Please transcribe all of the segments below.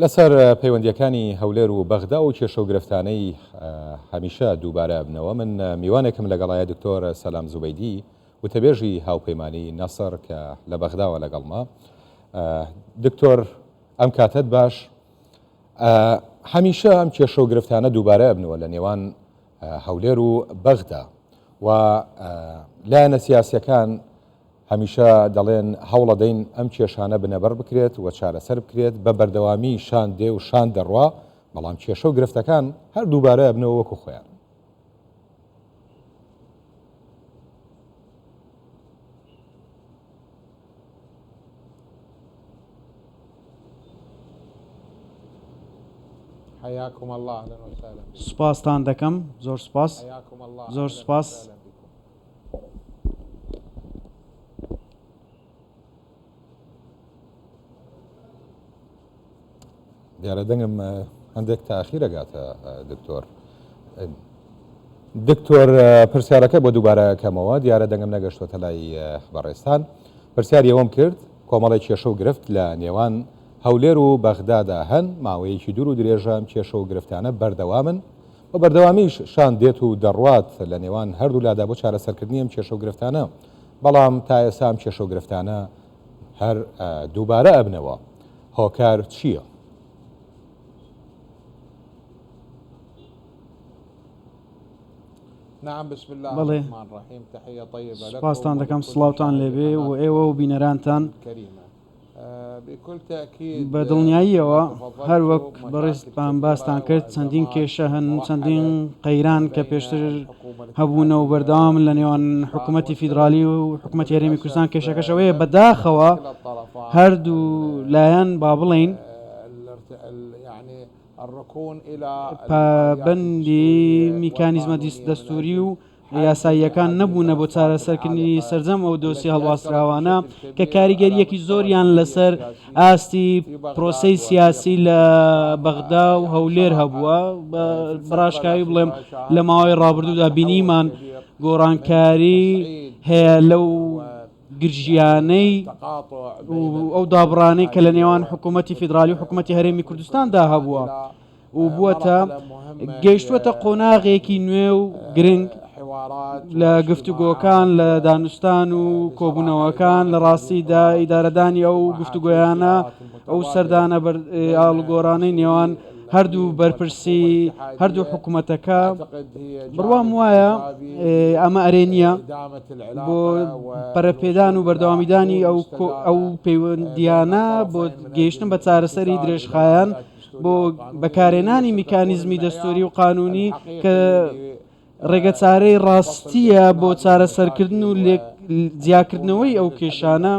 لەسەر پەیوەندیەکانی هەولێر و بەغدا و کێشە و گرفتانەی هەمیشە دووبارە بنەوە من میوانێکم لەگەڵایە دکتۆر سەلام زوبەیدی وتەبێژی هاوپەیمانی نەسەر کە لە بەغداوە لەگەڵما. دکتۆر ئەم کاتت باش، هەمیشە ئەم کێشە و گرفتانە دووبارە بنەوە لە نێوان هەولێر و بەغدا و لایەنە سیاسیەکان هەمیشە دەڵێن هەوڵە دەین ئەم کێشانە بنەبەر بکرێت و چارەسەر بکرێت بە بەردەوامی شان دێ و شان دەڕوا، بەڵام کێشە و گرفتەکان هەر دووبارە بنەوە وەکو خۆیان. حياكم الله اهلا وسهلا. سوپاستان دەکەم، زۆر سوپاس. زۆر سوپاس. دیارە دەنگم هەندێک تاخیرەگاتە دکتۆر پرسیارەکە بۆ دووبارەکەمەوە، دیارە دەنگم نەگەشتوتە لای بەڕێستان. پرسیاری ئەوەم کرد کۆمەڵی کێشە و گرفت لە نێوان هەولێر و بەغدادا هەن، ماوەیەکی دوور و درێژەم کێشە و گرفتانە بەردەوامن و بەردەوامیش شان دێت و دەڕوات لە نێوان هەردوو لادا بۆ چارەسەرکردنی ئەم کێشە و گرفتانە، بەڵام تا ئێستا ئەم کێشە و گرفتانە هەر دووبارە ئەبنەوە. هۆکار چییە؟ نعم بسم الله الرحمن الرحيم. تحية طيبة لكم. سپاستان دەکەم، سڵاوتان لێبێ و ئێوە و بینەرانتان. بكل تأكيد بە دڵنیاییەوە هەر وەک بەڕێستان باستان کرد چەندین کێشە هەن، چەندین قەیران کە پێشتر هەبوونە و بەردەوام لە نێوان حکوومەتی فیدرالی و حکوومەتی هەرێمی کوردستان. کێشەکەشەوەیە بەداخەوە هەردوو لایەن با بڵین پابەندی میکانیزمە دەستوری و یاساییەکان نەبوونە بۆ چارەسەرکردنی سەرجەم ئەو دۆسی هەڵواسراوانە کە کاریگەریەکی زۆریان لەسەر ئاستی پرۆسەی سیاسی لە بەغدا و هەولێر هەبووە. بەڕاشکاوی بڵێم لە ماوەی ڕابردوودا بینیمان گۆڕانکاری هەیە لەو گرژیانەی ئەو دابڕانەی کە لە نێوان حکوومەتی فیدرالی و حکوومەتی هەرێمی کوردستاندا هەبووە و بووەتە گەیشتووەتە قۆناغێکی نوێ و گرنگ لە گفتوگۆکان لە دانوستان و کۆبوونەوەکان لە ڕاستیدا ئیدارەدانی ئەو گفتوگۆیانە ئەو سەردانە ئاڵگۆڕانەی نێوان هەردوو بەرپرسی هەردوو حکوومەتەکە. بڕوام وایە ئەمە ئەرێنیە بۆ پەرەپێدان و بەردەوامیدانی ئەو پەیوەندیانە بۆ گەیشتن بە چارەسەری درێژخایەن بۆ بەکارهێنانی میکانیزمی دەستوری و قانونی کە ڕێگەچارەی ڕاستیە بۆ چارەسەرکردن و جیاکردنەوەی ئەو کێشانە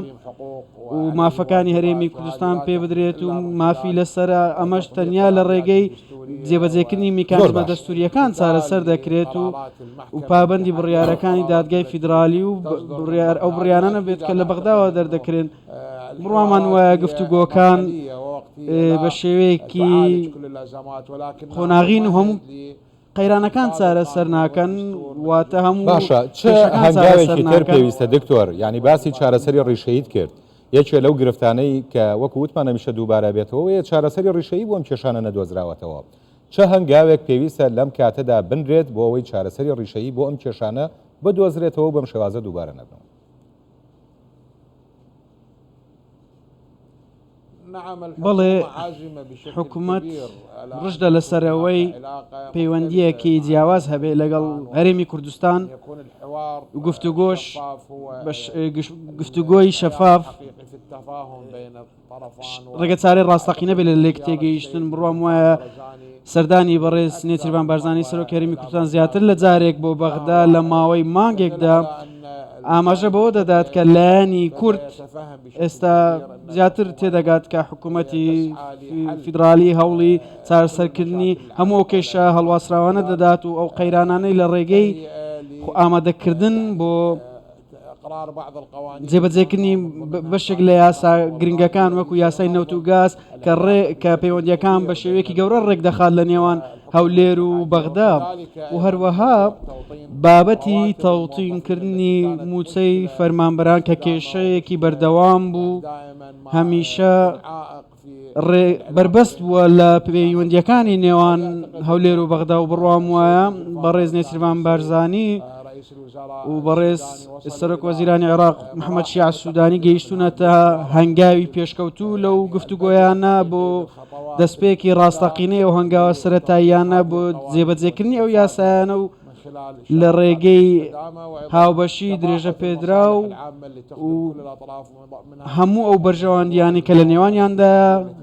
و مافەکانی هەرێمی کوردستان پێ بدرێت و مافی لەسرە. ئەمەش تەنیا لە ڕێگەی جێبەجێکردنی میکانیزمە دەستوریەکان چارەسەر دەکرێت و پابەندی بڕیارەکانی دادگای فیدرالی و ئەو بڕیانە نەبێت کە لە بەغداوە دەردەکرێن. بڕوامان وایە گفتوگۆکان بە شێوەیەکی خۆناغین و هەموو قەیرانەکان چارەسەر ناکەن، واتە هەموو باشە چه هەنگاوێکی تر پێویستە دکتۆر؟ یعنی باسی چارەسەری ڕیشەیت کرد، یەکێ لەو گرفتانەی کە وەکو وتمان هەمیشە دووبارە بێتەوە یە چارەسەری ڕیشەیی بۆ ئەم کێشانە نەدۆزراوەتەوە. چه هەنگاوێک پێویستە لەم کاتەدا بنرێت بۆ ئەوەی چارەسەری ڕیشەیی بۆ ئەم کێشانە بدۆزرێتەوە بەم شێوازە دووبارە نەبنەوە؟ بەڵێ حکوومەت ڕژدە لەسەرەوەی پەیوەندیەکی جیاواز هەبێ لەگەڵ هەرێمی کوردستان و گفتوگۆی شەفاف ڕێگەچارەی ڕاستەقینە بێت لە لێک تێگەیشتن. بڕوام وایە سەردانی بەڕێز نێچیروان بارزانی سەرۆکی هەرێمی کوردستان زیاتر لە جارێک بۆ بەغدا لە ماوەی مانگێکدا ئاماژە بەوە دەدات کە لایەنی کورد ئێستا زیاتر تێدەگات کە حکوومەتی فیدرالی هەوڵی چارەسەرکردنی هەموو کێشە هەڵواسراوانە دەدات و ئەو قەیرانانەی لە ڕێگەی ئامادەکردن بۆ جێبەجێکردنی بەشێک لە یاسا گرنگەکان وەکو یاسای نەوت و گاز کە پەیوەندیەکان بە شێوەیەکی گەورە ڕێک دەخات لە نێوان هەولێر و بەغدا و هەروەها بابەتی تەوتینکردنی موچەی فەرمانبەران کە کێشەیەکی بەردەوام بوو هەمیشە بربەست بووە لە پەیوەندیەکانی نێوان هەولێر و بەغدا و بڕوام وایە بەڕێز نێچیروان بارزانی و بەڕێز سەرۆک وەزیرانی عێراق محەممەد شیع سوودانی گەیشتونەتە هەنگاوی پێشکەوتوو لەو گفتوگۆیانە بۆ دەستپێکی ڕاستەقینەی ئەو هەنگاوە سەرەتاییانە بۆ جێبەجێکردنی ئەو یاسایانە و لە ڕێگەی هاوبەشی درێژە پێدرا و هەموو ئەو بەرژەوەندیانی کە لە نێوانیاندا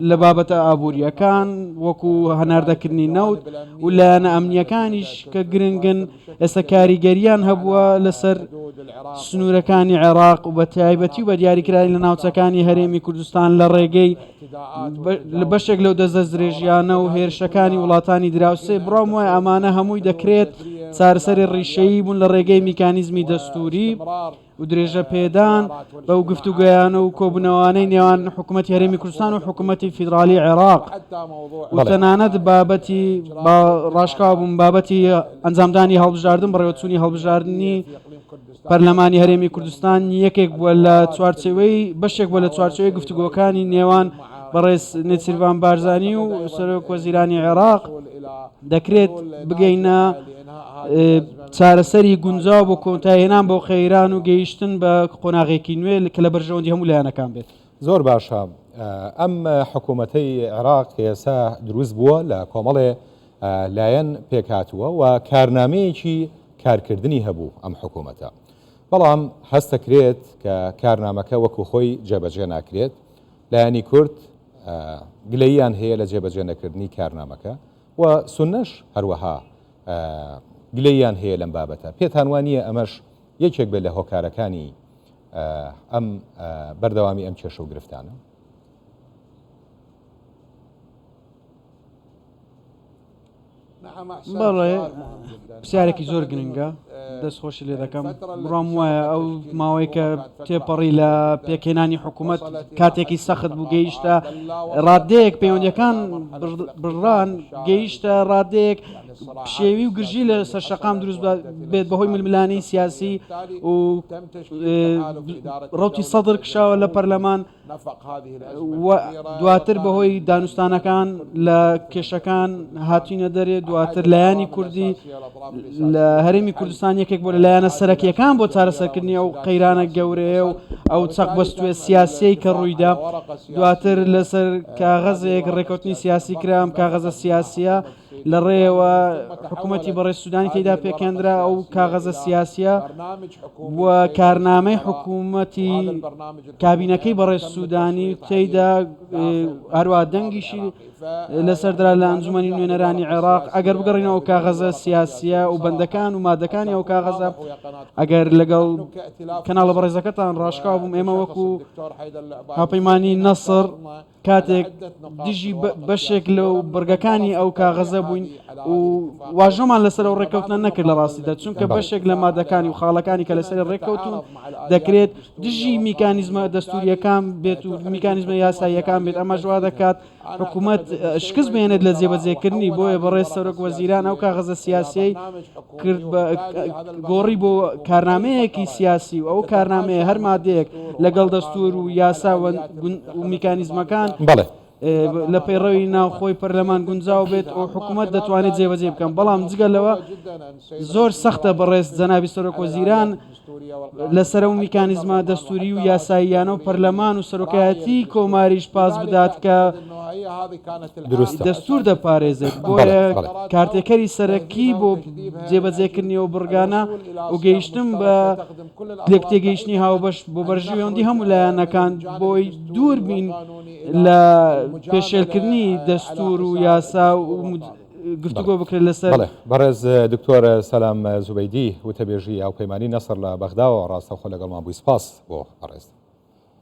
لە بابەتە ئابوووریەکان وەکو هەناردەکردنی نەوت و لایەنە ئەمنیەکانیش کە گرنگن ئێستا کاریگەریان هەبووە لەسەر سنوورەکانی عێراق و بە تایبەتی و بە دیاریکراوی لە ناوچەکانی هەرێمی کوردستان لە ڕێگەی لە بەشێک لەو دەست درێژیانە و هێرشەکانی وڵاتانی دراوسێ بڕام وای ئەمانە هەمووی دەکرێت چارەسەری ڕیشەیی بوون لە ڕێگەی میکانیزمی دەستوری و درێژە پێدان بەو گفتوگویانە و کۆبوونەوانەی نێوان حکوومەتی هەرێمی کوردستان و حکوومەتی فیدرالی عێراق و تەنانەت بابەتی ڕاشکاو بوون بابەتی ئەنجامدانی هەڵبژاردن بەڕێوەچوونی هەڵبژاردننی پەرلەمانی هەرێمی کوردستان یەکێک بووە لە چوارچێوەی بەشێک بووە لە چوارچێوەی گفتوگۆکانی نێوان بەڕێز نێچیروان بارزانی و سەرۆک وەزیرانی عێراق دەکرێت بگەینە چارەسەری گونجاو بۆ کۆنتایهێنان بۆ خەیران و گەیشتن بە قۆناغێکی نوێ کە لە بەرژەوەندی هەموو لایەنەکان بێت. زۆر باشە. ئەم حکوومەتەی عێراق ئێستا دروست بووە لە کۆمەڵێ لایەن پێکهاتووە و کارنامەیەکی کارکردنی هەبوو ئەم حکوومەتە، بەڵام هەستەکرێت کە کارنامەکە وەکو خۆی جێبەجێ ناکرێت. لایەنی کورد گلەییان هەیە لە جێبەجێ نەکردنی کارنامەکە و سونەش هەروەها گلەییان هەیە لەم بابەتە. پێتان وانییە ئەمەش یەکێک بێت لە هۆکارەکانی ئەم بەردەوامی ئەم کێشە و گرفتانە؟ بەڵێ پرسیارێکی زۆر گرنگە، دەستخۆشی لێ دەکەم. بڕام وایە ئەو ماوەی کە تێپەڕی لە پێکهێنانی حکوومەت کاتێکی سەخت بوو گەیشتە ڕادەیەک پەیوەندیەکان بڕان گەیشتە ڕادەیەک شێوی و گرژی لە سەرشەقام دروست بێت بەهۆی ململانەی سیاسی و ڕەوتی سەدر کشاوە لە پەرلەمان دواتر بەهۆی دانوستانەکان لە کێشەکان هاتوینە دەرێ. دواتر لایانی کوردی لە هەرێمی کوردستان یەکێک بۆ لە لایەنە سەرەکیەکان بۆ چارەسەرکردنی ئەو قەیرانە گەورەیە و ئەو چەق بەستوێ سیاسیی کە ڕوویدا. دواتر لەسەر کاغەزێک ڕێکەوتنی سیاسی کرام کاغەزە سیاسیە لە ڕێەوە حکوومەتی بەڕێز سوودانی تێدا پێکێنرا ئەو کاغەزە سیاسیە وە کارنامەی حکوومەتی کابینەکەی بەڕێز سوودانی تێیدا هەروە دەنگیشی لەسەردرا لە ئەنجومەنی نوێنەرانی عێراق. ئەگەر بگەڕینەوە ئەو کاغەزە سیاسیە و بەندەکان و مادەکانی ئەو کاغەزە ئەگەر لەگەڵ کەناڵە بەڕێزەکەتان ڕاشکاو بووم ئێمە وەکو هاوپەیمانی نەسر کاتێک دژی بەشێک لەو بەرگەکانی ئەو کاغەزە بووین و واژەمان لەسەر ئەو ڕێکەوتنە نەکرد لە ڕاستیدا، چونکە بەشێک لە مادەکانی و خاڵەکانی کە لەسەر ڕێکەوتون دەکرێت دژی میکانیزمە دەستوریەکان بێت و میکانیزمە یاساییەکان بێت. ئەمە ژوا دەکات حکوومەت شکست بێنێت لە جێبەجێکردنی. بۆیە بەڕێز سەرۆک وەزیران ئەو کاغەزە سیاسی کرد گۆڕی بۆ کارنامەیەکی سیاسی و ئەو کارنامەیە هەر مادەیەک لەگەڵ دەستور و یاسا و میکانیزمەکان لە پەیڕەوی ناوخۆی پەرلەمان گونجاو بێت و حکوومەت دەتوانێت جێبەجێ بکەم. بەڵام جگە لەوە زۆر سەختە بەڕێز جەنابی سەرۆک وەزیران لەسەر و میکانیزمە دەستوری و یاساییانە و پەرلەمان و سەرۆکایەتی کۆماریش پاس بدات کە دەستور دەپارێزێت. بۆیە کارتێکەری سەرەکی بۆ جێبەجێکردنی و بڕگانە و گەیشتن بە تێگەیشتنی هاوبەش بۆ بەرژەوەندی هەموو لایەنەکان بۆی دوور بین لە پێشێلکردنی دەستور و یاسا و گفتوگۆ بکرێت لەسەر. بەڕێز دکتۆر سەلام زوبەیدی وتەبێژی هاوپەیمانی نەسر لە بەغدا و ڕاستەوخۆ لەگەڵمان بووی. سپاس بۆ بەڕێز.